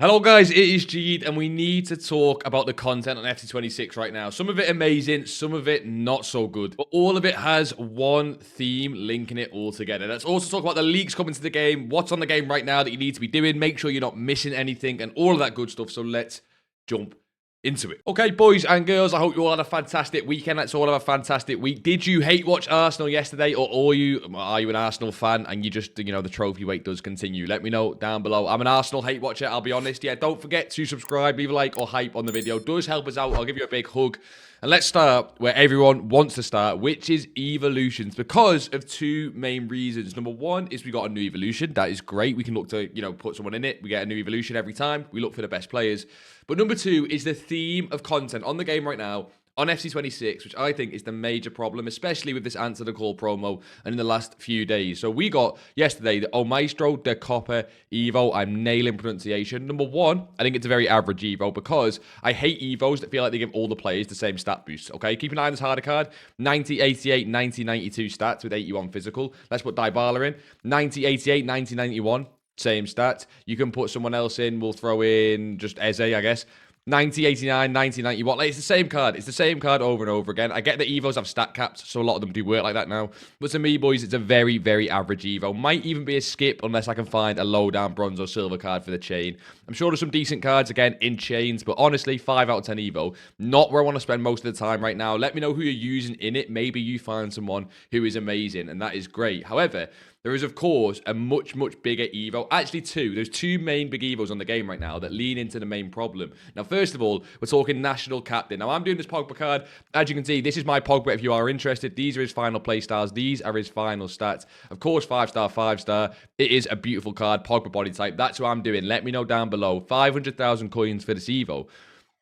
Hello guys, it is Jead and we need to talk about the content on FC26 right now. Some of it amazing, some of it not so good. But all of it has one theme linking it all together. Let's also talk about the leaks coming to the game, what's on the game right now that you need to be doing, make sure you're not missing anything and all of that good stuff. So let's jump into it. Okay, boys and girls, I hope you all had a fantastic weekend. Let's all have a fantastic week. Did you hate watch Arsenal yesterday, or are you an Arsenal fan and you just, the trophy wait does continue? Let me know down below. I'm an Arsenal hate watcher, I'll be honest. Yeah, don't forget to subscribe, leave a like or hype on the video. It does help us out. I'll give you a big hug. And let's start where everyone wants to start, which is evolutions, because of two main reasons. Number one is we got a new evolution. That is great. We can look to, put someone in it. We get a new evolution every time. We look for the best players. But number two is the theme of content on the game right now on FC26, which I think is the major problem, especially with this Answer the Call promo and in the last few days. So we got yesterday the O Maestro de Copa EVO. I'm nailing pronunciation. Number one, I think it's a very average EVO because I hate EVOs that feel like they give all the players the same stat boost. Okay, keep an eye on this harder card. 90, 88, 90, 92 stats with 81 physical. Let's put Dybala in. 90, 88, 90, 91. Same stats. You can put someone else in. We'll throw in just Eze, I guess. 90, 89, 90, 91. Like, it's the same card. It's the same card over and over again. I get that EVOs have stat caps, so a lot of them do work like that now. But to me, boys, it's a very, very average EVO. Might even be a skip unless I can find a low-down bronze or silver card for the chain. I'm sure there's some decent cards, again, in chains. But honestly, 5 out of 10 EVO. Not where I want to spend most of the time right now. Let me know who you're using in it. Maybe you find someone who is amazing, and that is great. However, there is, of course, a much, much bigger EVO. Actually, two. There's two main big EVOs on the game right now that lean into the main problem. Now, first of all, we're talking National Captain. Now, I'm doing this Pogba card. As you can see, this is my Pogba if you are interested. These are his final play styles. These are his final stats. Of course, 5-star, 5-star. It is a beautiful card, Pogba body type. That's what I'm doing. Let me know down below. 500,000 coins for this EVO.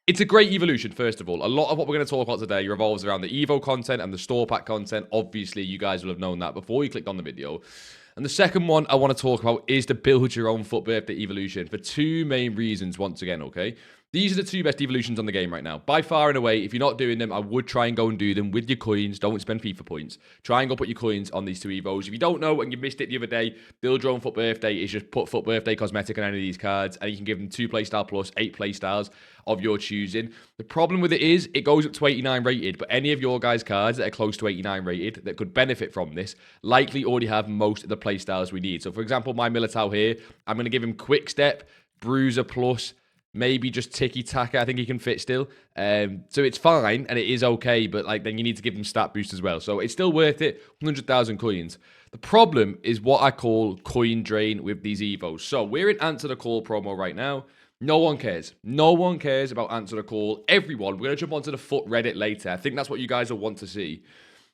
It's a great evolution, first of all. A lot of what we're going to talk about today revolves around the EVO content and the store pack content. Obviously, you guys will have known that before you clicked on the video. And the second one I want to talk about is the build your own FUT Birthday evolution for two main reasons once again, okay? These are the two best evolutions on the game right now. By far and away, if you're not doing them, I would try and go and do them with your coins. Don't spend FIFA points. Try and go put your coins on these two EVOs. If you don't know and you missed it the other day, build your own FUT Birthday is just put FUT Birthday cosmetic on any of these cards and you can give them 2 playstyle plus 8 playstyles of your choosing. The problem with it is it goes up to 89 rated, but any of your guys' cards that are close to 89 rated that could benefit from this likely already have most of the playstyles we need. So for example, my Militao here, I'm going to give him Quick Step, Bruiser Plus, maybe just Tiki-Taka. I think he can fit still. So it's fine and it is okay, but then you need to give him stat boost as well. So it's still worth it. 100,000 coins. The problem is what I call coin drain with these EVOs. So we're in Answer the Call promo right now. No one cares. No one cares about Answer the Call. Everyone, we're going to jump onto the FUT Reddit later. I think that's what you guys will want to see.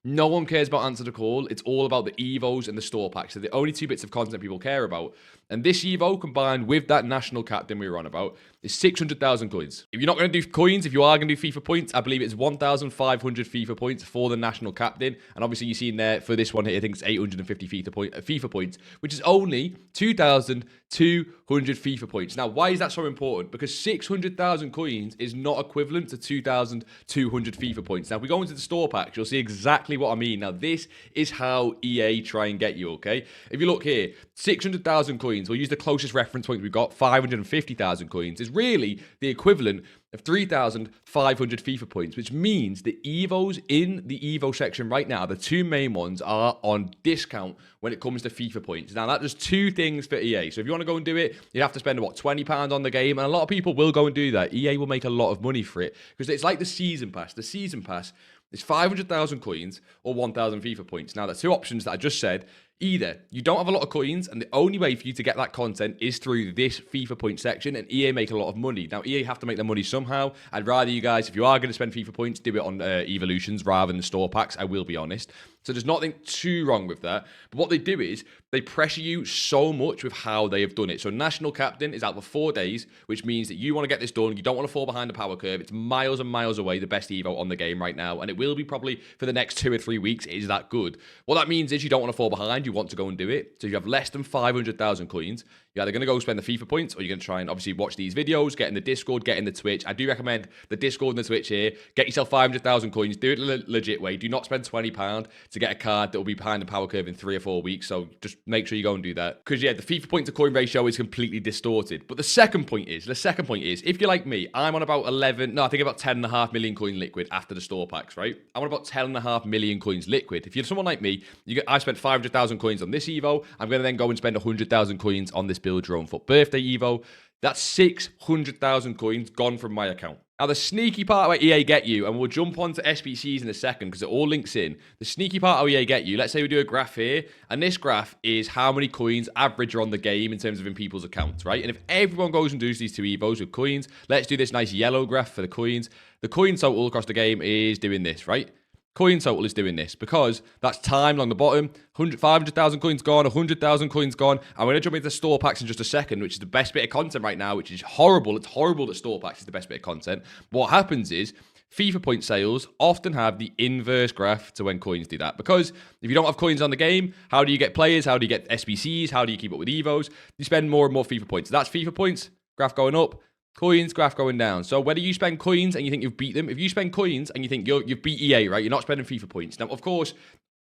No one cares about Answer the Call. It's all about the EVOs and the store packs. So the only two bits of content people care about. And this EVO combined with that National Captain we were on about is 600,000 coins. If you're not going to do coins, if you are going to do FIFA points, I believe it's 1,500 FIFA points for the National Captain. And obviously you see in there for this one here, I think it's 850 FIFA points, which is only 2,200 FIFA points. Now, why is that so important? Because 600,000 coins is not equivalent to 2,200 FIFA points. Now, if we go into the store packs, you'll see exactly what I mean. Now, this is how EA try and get you, okay? If you look here, 600,000 coins, we'll use the closest reference point we've got, 550,000 coins, is really the equivalent of 3,500 FIFA points, which means the EVOs in the EVO section right now, the two main ones, are on discount when it comes to FIFA points. Now, that does two things for EA. So if you want to go and do it, you have to spend, what, £20 on the game, and a lot of people will go and do that. EA will make a lot of money for it, because it's like the Season Pass. The Season Pass is 500,000 coins or 1,000 FIFA points. Now, the two options that I just said. Either you don't have a lot of coins and the only way for you to get that content is through this FIFA point section, and EA make a lot of money. Now, EA have to make their money somehow. I'd rather you guys, if you are going to spend FIFA points, do it on evolutions rather than store packs, I will be honest. So there's nothing too wrong with that. But what they do is they pressure you so much with how they have done it. So National Captain is out for 4 days, which means that you want to get this done. You don't want to fall behind the power curve. It's miles and miles away the best EVO on the game right now. And it will be probably for the next 2 or 3 weeks. It is that good. What that means is you don't want to fall behind. mind, you want to go and do it. So if you have less than 500,000 coins, you're either going to go spend the FIFA points, or you're going to try and obviously watch these videos, get in the Discord, get in the Twitch. I do recommend the Discord and the Twitch here. Get yourself 500,000 coins. Do it the legit way. Do not spend £20 to get a card that will be behind the power curve in 3 or 4 weeks. So just make sure you go and do that. Because, yeah, the FIFA point to coin ratio is completely distorted. But the second point is, if you're like me, I'm on about 10.5 million coin liquid after the store packs, right? I'm on about 10.5 million coins liquid. If you're someone like me, I've spent 500,000 coins on this Evo. I'm going to then go and spend 100,000 coins on this Build Your Own FUT Birthday Evo. That's 600,000 coins gone from my account. Now, the sneaky part about EA get you, and we'll jump on to SBCs in a second because it all links in. The sneaky part how EA get you, let's say we do a graph here, and this graph is how many coins average are on the game in terms of in people's accounts, right? And if everyone goes and does these 2 Evos with coins, let's do this nice yellow graph for the coins. The coin total across the game is doing this, right? Coin total is doing this because that's timed on the bottom. 500,000 coins gone, 100,000 coins gone. I'm going to jump into store packs in just a second, which is the best bit of content right now, which is horrible. It's horrible that store packs is the best bit of content. But what happens is FIFA point sales often have the inverse graph to when coins do that. Because if you don't have coins on the game, how do you get players? How do you get SBCs? How do you keep up with Evos? You spend more and more FIFA points. So that's FIFA points, graph going up. Coins, graph going down. So whether you spend coins and you think you've beat them, if you spend coins and you think you've beat EA, right, you're not spending FIFA points. Now, of course,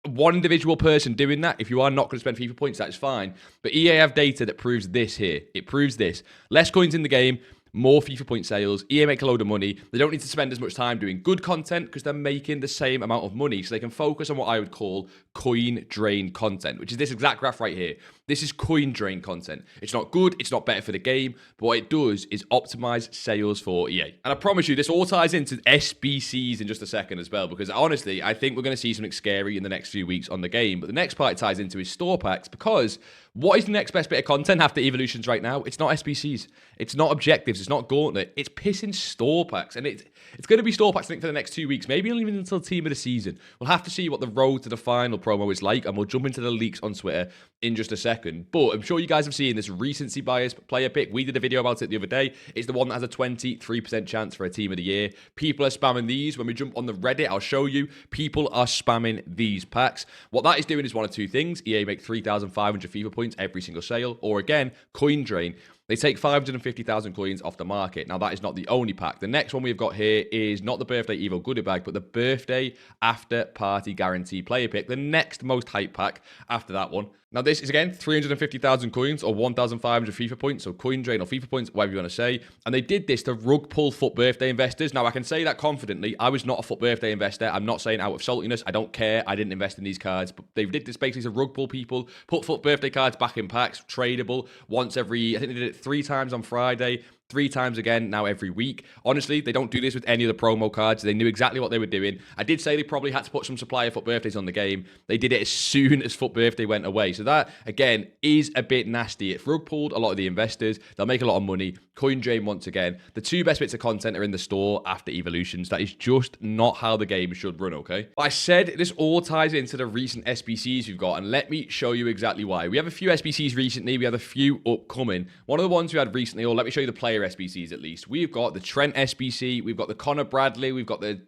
one individual person doing that, if you are not going to spend FIFA points, that's fine. But EA have data that proves this here. It proves this. Less coins in the game, more FIFA point sales. EA make a load of money. They don't need to spend as much time doing good content because they're making the same amount of money. So they can focus on what I would call coin drain content, which is this exact graph right here. This is coin drain content. It's not good. It's not better for the game. But what it does is optimize sales for EA. And I promise you, this all ties into SBCs in just a second as well, because honestly, I think we're going to see something scary in the next few weeks on the game. But the next part it ties into is store packs, because what is the next best bit of content after evolutions right now? It's not SBCs. It's not objectives. It's not Gauntlet. It's pissing store packs. And it's going to be store packs, I think, for the next 2 weeks, maybe even until team of the season. We'll have to see what the road to the final promo is like, and we'll jump into the leaks on Twitter in just a second. But I'm sure you guys have seen this recency bias player pick. We did a video about it the other day. It's the one that has a 23% chance for a team of the year. People are spamming these. When we jump on the Reddit, I'll show you. People are spamming these packs. What that is doing is one of 2 things. EA make 3,500 FIFA points every single sale, or again, coin drain. They take 550,000 coins off the market. Now, that is not the only pack. The next one we've got here is not the Birthday EVO goodie bag, but the Birthday After Party Guarantee player pick. The next most hype pack after that one. Now, this is, again, 350,000 coins or 1,500 FIFA points, so coin drain or FIFA points, whatever you want to say. And they did this to rug pull FUT Birthday investors. Now, I can say that confidently. I was not a FUT Birthday investor. I'm not saying out of saltiness. I don't care. I didn't invest in these cards. But they did this basically to rug pull people, put FUT Birthday cards back in packs, tradable once every, I think they did it 3 times on Friday. 3 times again now every week. Honestly, they don't do this with any of the promo cards. They knew exactly what they were doing. I did say they probably had to put some supplier FUT Birthdays on the game. They did it as soon as FUT Birthday went away. So that, again, is a bit nasty. It rug pulled a lot of the investors. They'll make a lot of money. Coin drain once again. The 2 best bits of content are in the store after evolutions. That is just not how the game should run, okay? But I said this all ties into the recent SBCs we've got, and let me show you exactly why. We have a few SBCs recently. We have a few upcoming. One of the ones we had recently, or let me show you the player SBCs at least. We've got the Trent SBC, we've got the Connor Bradley, we've got the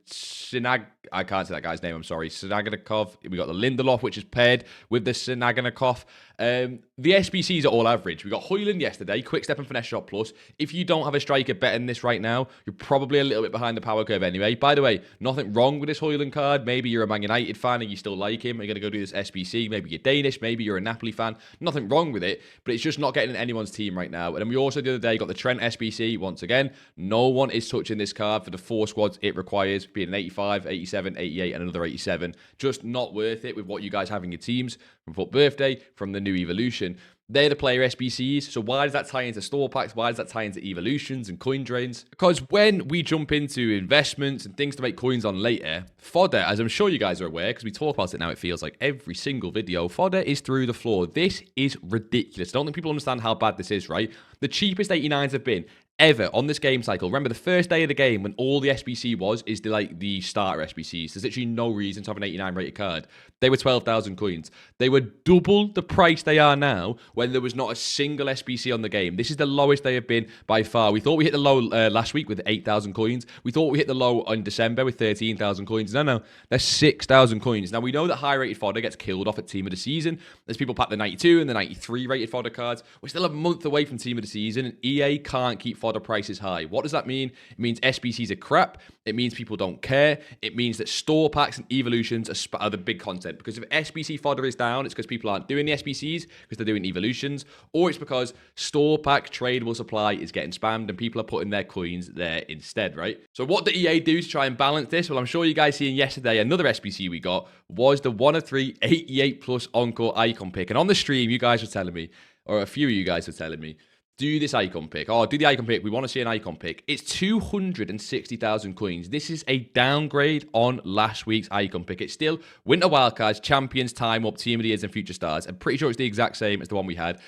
I can't say that guy's name, I'm sorry, Sinaganikov, we've got the Lindelof, which is paired with the Sinaganikov. The SBCs are all average. We got Hoyland yesterday, Quick Step and Finesse Shot Plus. If you don't have a striker betting this right now, you're probably a little bit behind the power curve anyway. By the way, nothing wrong with this Hoyland card. Maybe you're a Man United fan and you still like him. You're going to go do this SBC. Maybe you're Danish. Maybe you're a Napoli fan. Nothing wrong with it, but it's just not getting in anyone's team right now. And then we also the other day got the Trent SBC. Once again, no one is touching this card for the 4 squads it requires, being an 85, 87, 88, and another 87. Just not worth it with what you guys have in your teams from FUT Birthday, from the new evolution. They're the player SBCs. So why does that tie into store packs? Why does that tie into evolutions and coin drains? Because when we jump into investments and things to make coins on later, Fodder, as I'm sure you guys are aware, because we talk about it now, it feels like every single video, Fodder is through the floor. This is ridiculous. I don't think people understand how bad this is, right? The cheapest 89s have been ever on this game cycle. Remember, the first day of the game when all the SBC is the starter SBCs. There's literally no reason to have an 89 rated card. They were 12,000 coins. They were double the price they are now when there was not a single SBC on the game. This is the lowest they have been by far. We thought we hit the low last week with 8,000 coins. We thought we hit the low in December with 13,000 coins. No, they're 6,000 coins. Now, we know that high rated fodder gets killed off at Team of the Season. There's people pack the 92 and the 93 rated fodder cards. We're still a month away from Team of the Season, and EA can't keep fodder prices high. What does that mean? It means SBCs are crap. It means people don't care. It means that store packs and evolutions are the big content. Because if SBC fodder is down, it's because people aren't doing the SBCs because they're doing evolutions, or it's because store pack tradable supply is getting spammed and people are putting their coins there instead, right? So what did EA do to try and balance this? Well, I'm sure you guys seen yesterday another SBC we got was the 1 of 3 88 plus encore icon pick. And on the stream, you guys were telling me, or a few of you guys were telling me, do this icon pick. Oh, do the icon pick. We want to see an icon pick. It's 260,000 coins. This is a downgrade on last week's icon pick. It's still Winter Wildcards, Champions, Time Up, Team of the Years, and Future Stars. I'm pretty sure it's the exact same as the one we had.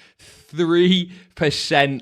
3%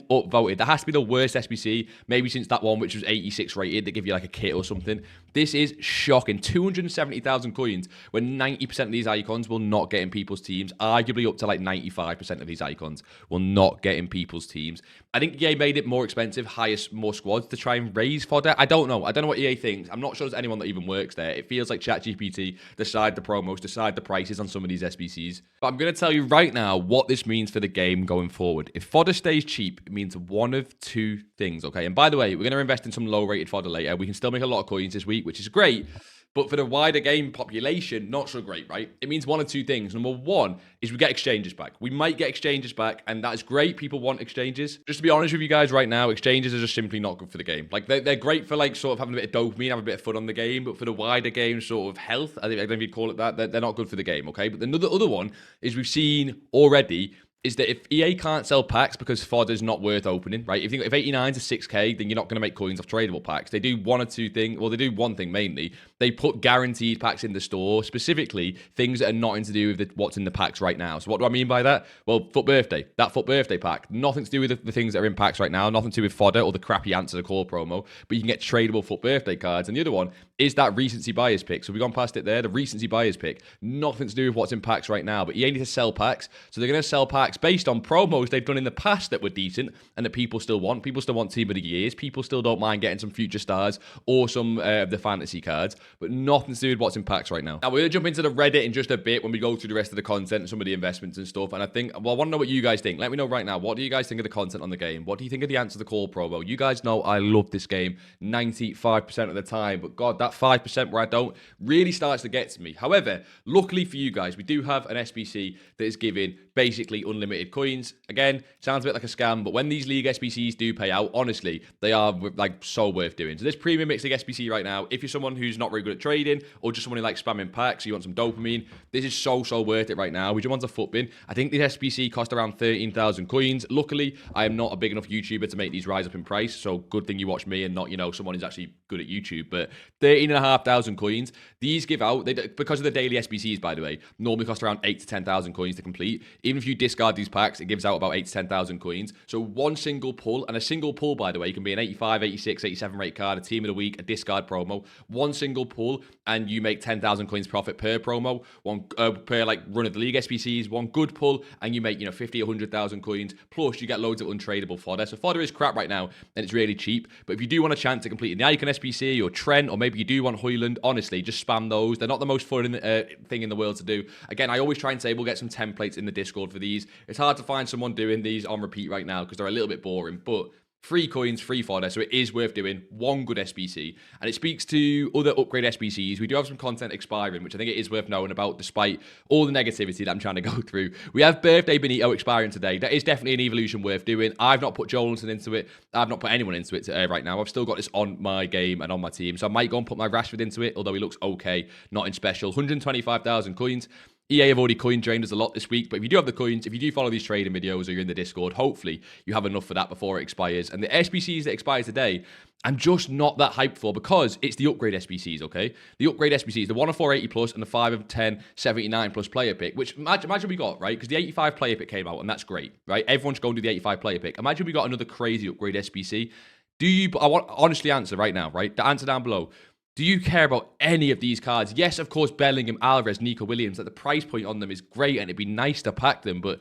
upvoted. That has to be the worst SBC, maybe since that one, which was 86 rated, that give you like a kit or something. This is shocking. 270,000 coins when 90% of these icons will not get in people's teams. Arguably up to like 95% of these icons will not get in people's teams. I think EA made it more expensive, hire more squads to try and raise fodder. I don't know. I don't know what EA thinks. I'm not sure there's anyone that even works there. It feels like ChatGPT decide the promos, decide the prices on some of these SBCs. But I'm going to tell you right now what this means for the game going forward. If fodder stays cheap, it means one of two things, okay? And by the way, we're going to invest in some low-rated fodder later. We can still make a lot of coins this week, which is great. But for the wider game population, not so great, right? It means one of two things. Number one is we get exchanges back. We might get exchanges back, and that is great. People want exchanges. Just to be honest with you guys right now, exchanges are just simply not good for the game. Like, they're great for, like, sort of having a bit of dopamine, have a bit of fun on the game, but for the wider game sort of health, I don't know if you'd call it that, they're not good for the game, okay? But the other one is we've seen already is that if EA can't sell packs because fodder's not worth opening, right? If 89's a 6k, then you're not going to make coins off tradable packs. They do one or two things. Well, they do one thing mainly. They put guaranteed packs in the store, specifically things that are nothing to do with what's in the packs right now. So what do I mean by that? Well, FUT Birthday. That FUT Birthday pack. Nothing to do with the things that are in packs right now. Nothing to do with fodder or the crappy Answer the Call promo. But you can get tradable FUT Birthday cards. And the other one is that recency bias pick. So we've gone past it there. The recency bias pick. Nothing to do with what's in packs right now. But EA need to sell packs. So they're going to sell packs based on promos they've done in the past that were decent and that people still want. People still want Team of the Years. People still don't mind getting some Future Stars or some of the fantasy cards, but nothing to do with what's in packs right now. Now, we're going to jump into the Reddit in just a bit when we go through the rest of the content and some of the investments and stuff. And I think, well, I want to know what you guys think. Let me know right now. What do you guys think of the content on the game? What do you think of the Answer the Call promo? You guys know I love this game 95% of the time, but God, that 5% where I don't really starts to get to me. However, luckily for you guys, we do have an SBC that is giving basically unlimited coins. Again, sounds a bit like a scam, but when these league SBCs do pay out, honestly, they are like so worth doing. So this premium mixed league SBC right now, if you're someone who's not very good at trading or just someone who likes spamming packs, you want some dopamine, this is so worth it right now. We jump onto FUTBin. I think this SBC cost around 13,000 coins. Luckily, I am not a big enough YouTuber to make these rise up in price, so good thing you watch me and not, you know, someone who's actually good at YouTube. But 13,500 coins. These give out, because of the daily SBCs, by the way, normally cost around 8 to 10,000 coins to complete. Even if you discard these packs, it gives out about 8 to 10,000 coins. So one single pull, and a single pull, by the way, can be an 85, 86, 87 rate card, a team of the week, a discard promo. One single pull, and you make 10,000 coins profit per promo. One per like run of the league SBCs. One good pull, and you make 50, 100,000 coins. Plus, you get loads of untradeable fodder. So fodder is crap right now, and it's really cheap. But if you do want a chance to complete the Icon SBC or Trent, or maybe you do want Hoyland, honestly, just spam those. They're not the most fun thing in the world to do. Again, I always try and say we'll get some templates in the Discord for these. It's hard to find someone doing these on repeat right now because they're a little bit boring, but free coins, free fodder, so it is worth doing. One good SBC, and it speaks to other upgrade SBCs. We do have some content expiring, which I think it is worth knowing about despite all the negativity that I'm trying to go through. We have Birthday Benito expiring today. That is definitely an evolution worth doing. I've not put Jolinson into it. I've not put anyone into it right now. I've still got this on my game and on my team, so I might go and put my Rashford into it, although he looks okay, not in special. 125,000 coins. EA have already coin drained us a lot this week, but if you do have the coins, if you do follow these trading videos or you're in the Discord, hopefully you have enough for that before it expires. And the SBCs that expire today, I'm just not that hyped for because it's the upgrade SBCs, okay? The upgrade SBCs, the 1 of 4 80 plus and the 5 of 10 79 plus player pick, which imagine we got, right? Because the 85 player pick came out and that's great, right? Everyone should go and do the 85 player pick. Imagine we got another crazy upgrade SBC. Do you, I want honestly answer right now, right? The answer down below. Do you care about any of these cards? Yes, of course, Bellingham, Alvarez, Nico Williams, like the price point on them is great and it'd be nice to pack them, but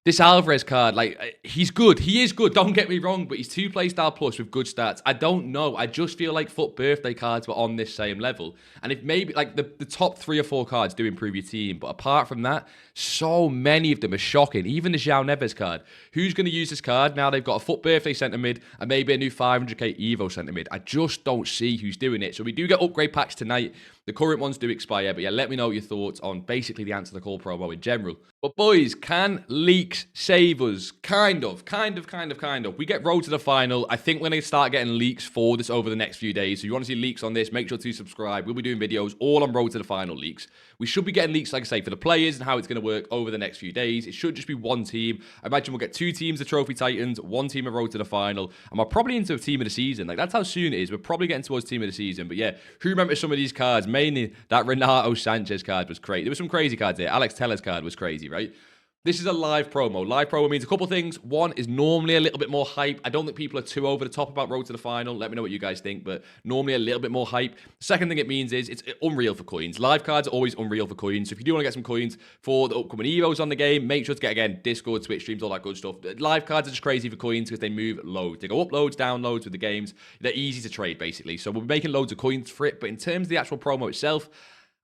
this Alvarez card, like, he's good. He is good, don't get me wrong, but he's 2 playstyle plus with good stats. I don't know. I just feel like FUT Birthday cards were on this same level. And if maybe, like, the top 3 or 4 cards do improve your team, but apart from that, so many of them are shocking. Even the João Neves card. Who's going to use this card now they've got a FUT Birthday centre mid and maybe a new 500k EVO centre mid? I just don't see who's doing it. So we do get upgrade packs tonight. The current ones do expire, but yeah, let me know your thoughts on basically the Answer the Call promo in general. But boys, can leaks save us? Kind of. We get road to the final. I think we're going to start getting leaks for this over the next few days. So if you want to see leaks on this, make sure to subscribe. We'll be doing videos all on road to the final leaks. We should be getting leaks, like I say, for the players and how it's going to work over the next few days. It should just be one team. I imagine we'll get 2 teams of Trophy Titans, 1 team of road to the final, and we're probably into a team of the season. Like, that's how soon it is. We're probably getting towards team of the season. But yeah, who remembers some of these cards? Mainly that Renato Sanchez card was crazy. There were some crazy cards here. Alex Teller's card was crazy, right? This is a live promo. Live promo means a couple things. One is normally a little bit more hype. I don't think people are too over the top about road to the final. Let me know what you guys think, but normally a little bit more hype. Second thing it means is it's unreal for coins. Live cards are always unreal for coins. So if you do want to get some coins for the upcoming EVOs on the game, make sure to get, again, Discord, Twitch streams, all that good stuff. Live cards are just crazy for coins because they move loads. They go up loads, down loads with the games. They're easy to trade, basically. So we'll be making loads of coins for it. But in terms of the actual promo itself,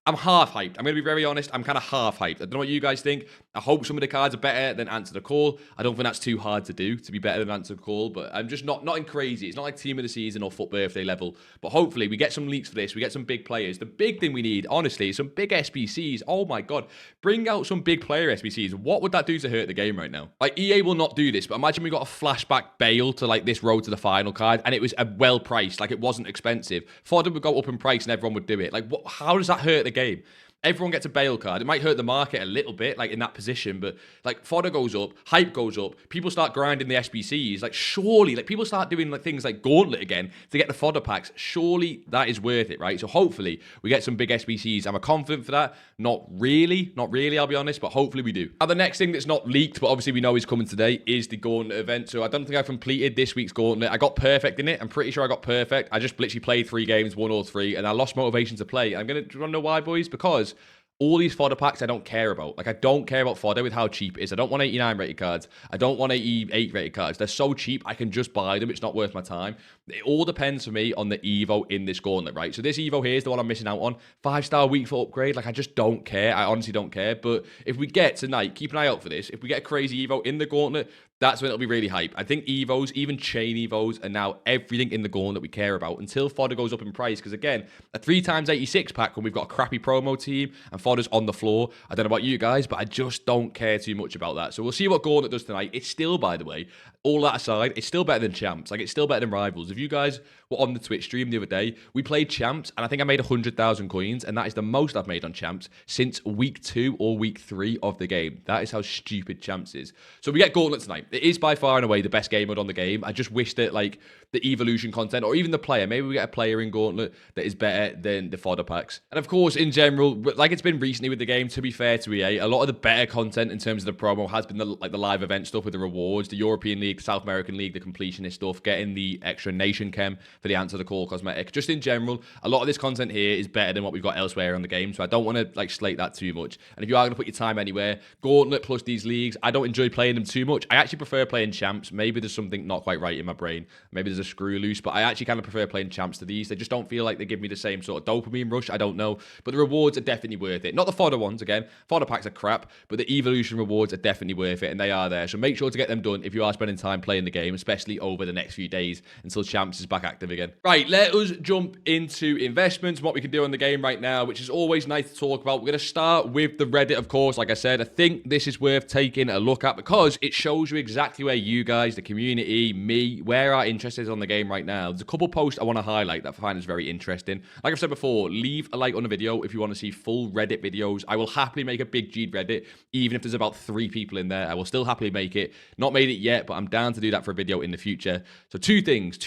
I'm half hyped. I'm going to be very honest. I'm kind of half hyped. I don't know what you guys think. I hope some of the cards are better than Answer the Call. I don't think that's too hard to do, to be better than Answer the Call, but I'm just not in crazy. It's not like Team of the Season or FUT Birthday level, but hopefully we get some leaks for this. We get some big players. The big thing we need, honestly, is some big SBCs. Oh my God. Bring out some big player SBCs. What would that do to hurt the game right now? Like, EA will not do this, but imagine we got a flashback Bale to, like, this road to the final card, and it was well priced. Like, it wasn't expensive. Fodder would go up in price and everyone would do it. Like, how does that hurt the game? Everyone gets a Bale card. It might hurt the market a little bit, like in that position, but like fodder goes up, hype goes up, people start grinding the SBCs. Like, surely, like, people start doing like things like Gauntlet again to get the fodder packs. Surely that is worth it, right? So hopefully we get some big SBCs. Am I confident for that? Not really, I'll be honest, but hopefully we do. Now, the next thing that's not leaked, but obviously we know is coming today, is the Gauntlet event. So I don't think I've completed this week's Gauntlet. I got perfect in it. I'm pretty sure I got perfect. I just literally played 3 games, won all 3, and I lost motivation to play. Do you want to know why, boys? Because all these fodder packs I don't care about. Like, I don't care about fodder with how cheap it is. I don't want 89 rated cards. I don't want 88 rated cards. They're so cheap, I can just buy them. It's not worth my time. It all depends for me on the EVO in this Gauntlet, right? So this EVO here is the one I'm missing out on. 5-star week for upgrade. Like, I just don't care. I honestly don't care. But if we get tonight, keep an eye out for this. If we get a crazy EVO in the Gauntlet, that's when it'll be really hype. I think EVOs, even chain EVOs, are now everything in the Gauntlet we care about until fodder goes up in price. Because again, a 3x86 pack when we've got a crappy promo team and fodder's on the floor. I don't know about you guys, but I just don't care too much about that. So we'll see what Gauntlet does tonight. It's still, by the way, all that aside, it's still better than Champs. Like, it's still better than Rivals. If you guys were on the Twitch stream the other day, we played Champs, and I think I made 100,000 coins, and that is the most I've made on Champs since week 2 or week 3 of the game. That is how stupid Champs is. So we get Gauntlet tonight. It is by far and away the best game mode on the game. I just wish that, like, the evolution content, or even the player, maybe we get a player in Gauntlet that is better than the fodder packs. And of course, in general, like it's been recently with the game, to be fair to EA, a lot of the better content in terms of the promo has been the live event stuff with the rewards, the European League, the South American League, the completionist stuff, getting the extra Nation Chem for the Answer the Call cosmetic. Just in general, a lot of this content here is better than what we've got elsewhere on the game, so I don't want to, like, slate that too much. And if you are going to put your time anywhere, Gauntlet plus these leagues, I don't enjoy playing them too much. I actually prefer playing Champs. Maybe there's something not quite right in my brain. Maybe there's a screw loose, but I actually kind of prefer playing Champs to these. They just don't feel like they give me the same sort of dopamine rush. I don't know. But the rewards are definitely worth it. Not the fodder ones, again. Fodder packs are crap, but the evolution rewards are definitely worth it, and they are there. So make sure to get them done if you are spending time playing the game, especially over the next few days until Champs is back active again. Right, let us jump into investments, what we can do on the game right now, which is always nice to talk about. We're going to start with the Reddit, of course. Like I said, I think this is worth taking a look at because it shows you exactly where you guys, the community, me, where our interest is on the game right now. There's a couple posts I want to highlight that I find is very interesting. Like I've said before, leave a like on the video if you want to see full Reddit videos. I will happily make a BigJead Reddit, even if there's about 3 people in there. I will still happily make it. Not made it yet, but I'm down to do that for a video in the future. So two things.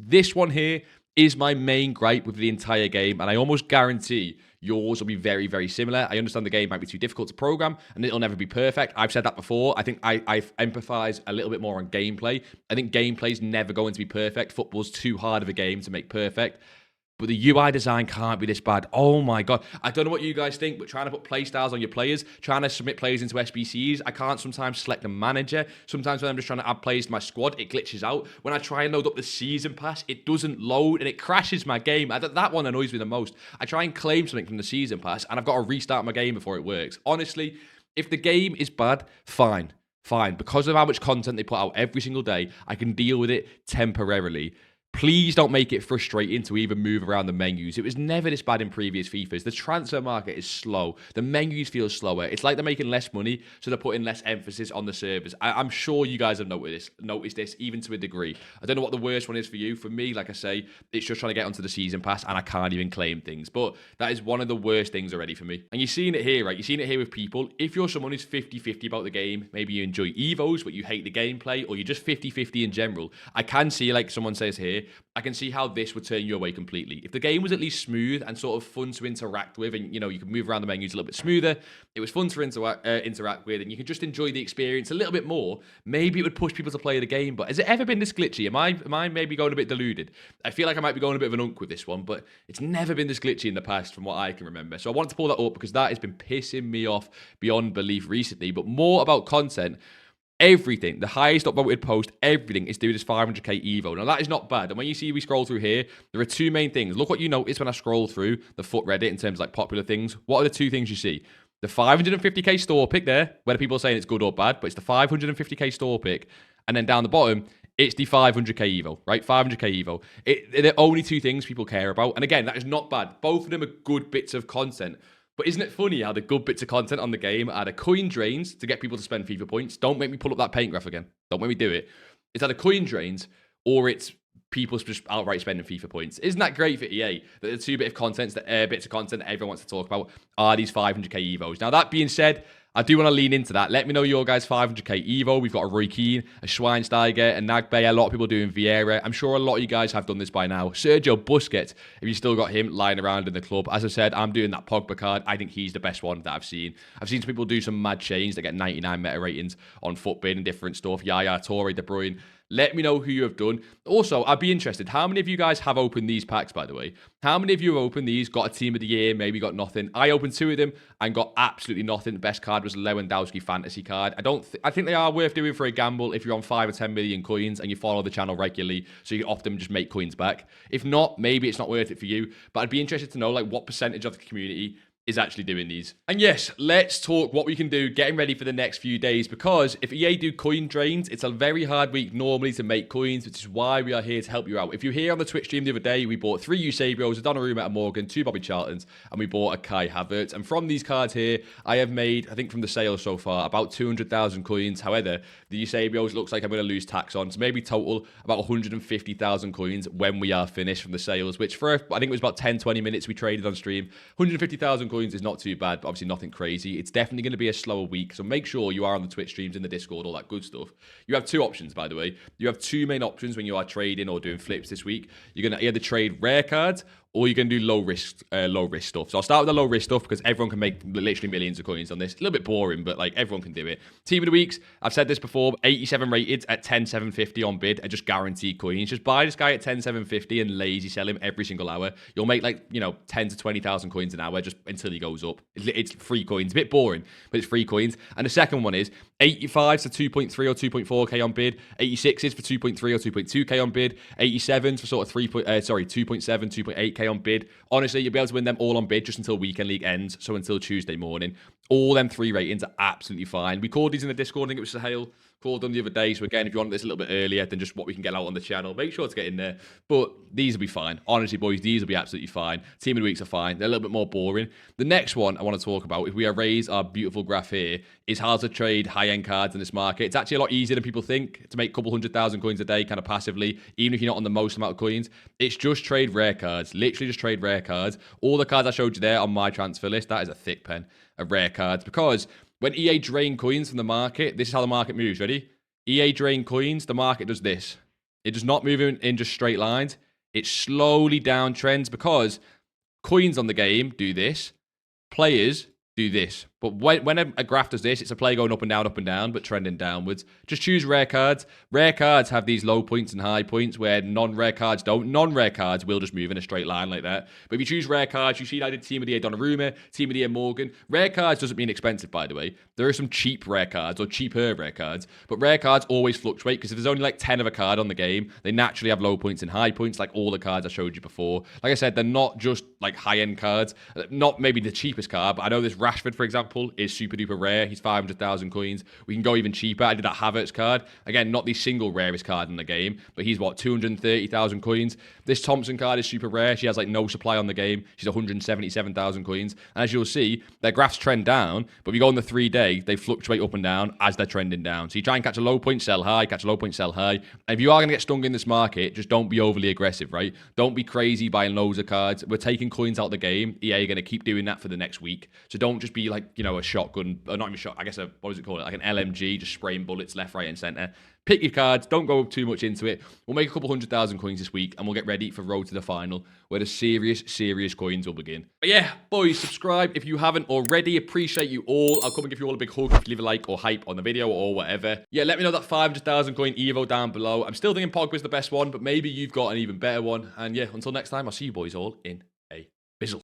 This one here is my main gripe with the entire game, and I almost guarantee yours will be very, very similar. I understand the game might be too difficult to program, and it'll never be perfect. I've said that before. I think I empathize a little bit more on gameplay. I think gameplay's never going to be perfect. Football's too hard of a game to make perfect. But the UI design can't be this bad. Oh my God. I don't know what you guys think, but trying to put playstyles on your players, trying to submit players into SBCs, I can't sometimes select a manager. Sometimes when I'm just trying to add players to my squad, it glitches out. When I try and load up the season pass, it doesn't load and it crashes my game. That one annoys me the most. I try and claim something from the season pass and I've got to restart my game before it works. Honestly, if the game is bad, fine. Because of how much content they put out every single day, I can deal with it temporarily. Please don't make it frustrating to even move around the menus. It was never this bad in previous FIFAs. The transfer market is slow. The menus feel slower. It's like they're making less money, so they're putting less emphasis on the servers. I'm sure you guys have noticed this, even to a degree. I don't know what the worst one is for you. For me, like I say, it's just trying to get onto the season pass, and I can't even claim things. But that is one of the worst things already for me. And you're seeing it here, right? You're seeing it here with people. If you're someone who's 50-50 about the game, maybe you enjoy EVOs, but you hate the gameplay, or you're just 50-50 in general, I can see, like someone says here, I can see how this would turn you away completely. If the game was at least smooth and sort of fun to interact with, and you know, you could move around the menus a little bit smoother, it was fun to interact with, and you could just enjoy the experience a little bit more, maybe it would push people to play the game. But has it ever been this glitchy? Am I maybe going a bit deluded? I feel like I might be going a bit of an unk with this one, but it's never been this glitchy in the past from what I can remember. So I wanted to pull that up because that has been pissing me off beyond belief recently. But more about content. Everything, the highest upvoted post, everything is doing this 500k Evo. Now, that is not bad. And when you see we scroll through here, there are two main things. Look what you notice when I scroll through the FUT Reddit in terms of like popular things. What are the two things you see? The 550k store pick there, whether people are saying it's good or bad, but it's the 550k store pick. And then down the bottom, it's the 500k Evo, right? 500k Evo. They're the only two things people care about. And again, that is not bad. Both of them are good bits of content. But isn't it funny how the good bits of content on the game are the coin drains to get people to spend FIFA points? Don't make me pull up that paint graph again. Don't make me do it. It's either coin drains or it's people just outright spending FIFA points. Isn't that great for EA? That the two bits of content that everyone wants to talk about are these 500k Evos. Now, that being said, I do want to lean into that. Let me know your guys' 500k Evo. We've got a Roy Keane, a Schweinsteiger, a Nagbe, a lot of people doing Vieira. I'm sure a lot of you guys have done this by now. Sergio Busquets, if you still got him lying around in the club. As I said, I'm doing that Pogba card. I think he's the best one that I've seen. I've seen some people do some mad chains that get 99 meta ratings on FUTBIN and different stuff. Yaya Toure, De Bruyne. Let me know who you have done. Also, I'd be interested. How many of you guys have opened these packs, by the way? How many of you have opened these, got a team of the year, maybe got nothing? I opened two of them and got absolutely nothing. The best card was Lewandowski fantasy card. I think they are worth doing for a gamble if you're on 5 or 10 million coins and you follow the channel regularly, so you can often just make coins back. If not, maybe it's not worth it for you. But I'd be interested to know like what percentage of the community is actually doing these. And yes, let's talk what we can do getting ready for the next few days, because if EA do coin drains, it's a very hard week normally to make coins, which is why we are here to help you out. If you're here on the Twitch stream the other day, we bought 3 Eusebios, a Donnarumma, a Morgan, 2 Bobby Charltons, and we bought a Kai Havertz. And from these cards here, I have made, I think from the sale so far, about 200,000 coins. However, the Eusebios looks like I'm going to lose tax on, so maybe total about 150,000 coins when we are finished from the sales, which for, I think it was about 10-20 minutes we traded on stream. 150,000 coins is not too bad, but obviously nothing crazy. It's definitely going to be a slower week, so make sure you are on the Twitch streams, in the Discord, all that good stuff. You have 2 options, by the way. You have 2 main options when you are trading or doing flips this week. You're going to either trade rare cards or you're going to do low risk stuff. So I'll start with the low risk stuff because everyone can make literally millions of coins on this. A little bit boring, but like everyone can do it. Team of the weeks, I've said this before, 87 rated at 10,750 on bid are just guaranteed coins. Just buy this guy at 10,750 and lazy sell him every single hour. You'll make like, 10 to 20,000 coins an hour just until he goes up. It's free coins. A bit boring, but it's free coins. And the second one is 85s for 2.3 or 2.4k on bid, 86s for 2.3 or 2.2k on bid, 87s for sort of 2.7, 2.8k on bid. Honestly, you'll be able to win them all on bid just until weekend league ends, so until Tuesday morning. All them 3 ratings are absolutely fine. We called these in the Discord. I think it was Sahel called them the other day. So again, if you want this a little bit earlier than just what we can get out on the channel, make sure to get in there. But these will be fine. Honestly, boys, these will be absolutely fine. Team of the weeks are fine. They're a little bit more boring. The next one I want to talk about, if we erase our beautiful graph here, is how to trade high-end cards in this market. It's actually a lot easier than people think to make a couple 100,000 coins a day kind of passively, even if you're not on the most amount of coins. It's just trade rare cards. Literally just trade rare cards. All the cards I showed you there on my transfer list, that is a thick pen of rare cards, because when EA drain coins from the market, this is how the market moves. Ready? EA drain coins, the market does this. It does not move in just straight lines. it slowly downtrends because coins on the game do this, players do this. But when a graph does this, it's a play going up and down, but trending downwards. Just choose rare cards. Rare cards have these low points and high points where non-rare cards don't. Non-rare cards will just move in a straight line like that. But if you choose rare cards, you see I did Team of the Year Donnarumma, Team of the Year Morgan. Rare cards doesn't mean expensive, by the way. There are some cheap rare cards or cheaper rare cards. But rare cards always fluctuate because if there's only like 10 of a card on the game, they naturally have low points and high points like all the cards I showed you before. Like I said, they're not just like high-end cards. Not maybe the cheapest card, but I know this Rashford, for example, is super duper rare. He's 500,000 coins. We can go even cheaper. I did that Havertz card. Again, not the single rarest card in the game, but he's what, 230,000 coins. This Thompson card is super rare. She has like no supply on the game. She's 177,000 coins. And as you'll see, their graphs trend down, but if you go on the 3-day, they fluctuate up and down as they're trending down. So you try and catch a low point, sell high, catch a low point, sell high. And if you are going to get stung in this market, just don't be overly aggressive, right? Don't be crazy buying loads of cards. We're taking coins out of the game. EA are going to keep doing that for the next week. So don't just be like, you know, a shotgun, or not even shot, I guess what does it call it? Like an LMG, just spraying bullets left, right, and center. Pick your cards. Don't go too much into it. We'll make a couple 100,000 coins this week, and we'll get ready for Road to the Final, where the serious coins will begin. But yeah, boys, subscribe if you haven't already. Appreciate you all. I'll come and give you all a big hug if you leave a like or hype on the video or whatever. Yeah, let me know that 500,000 coin Evo down below. I'm still thinking Pogba's the best one, but maybe you've got an even better one. And yeah, until next time, I'll see you boys all in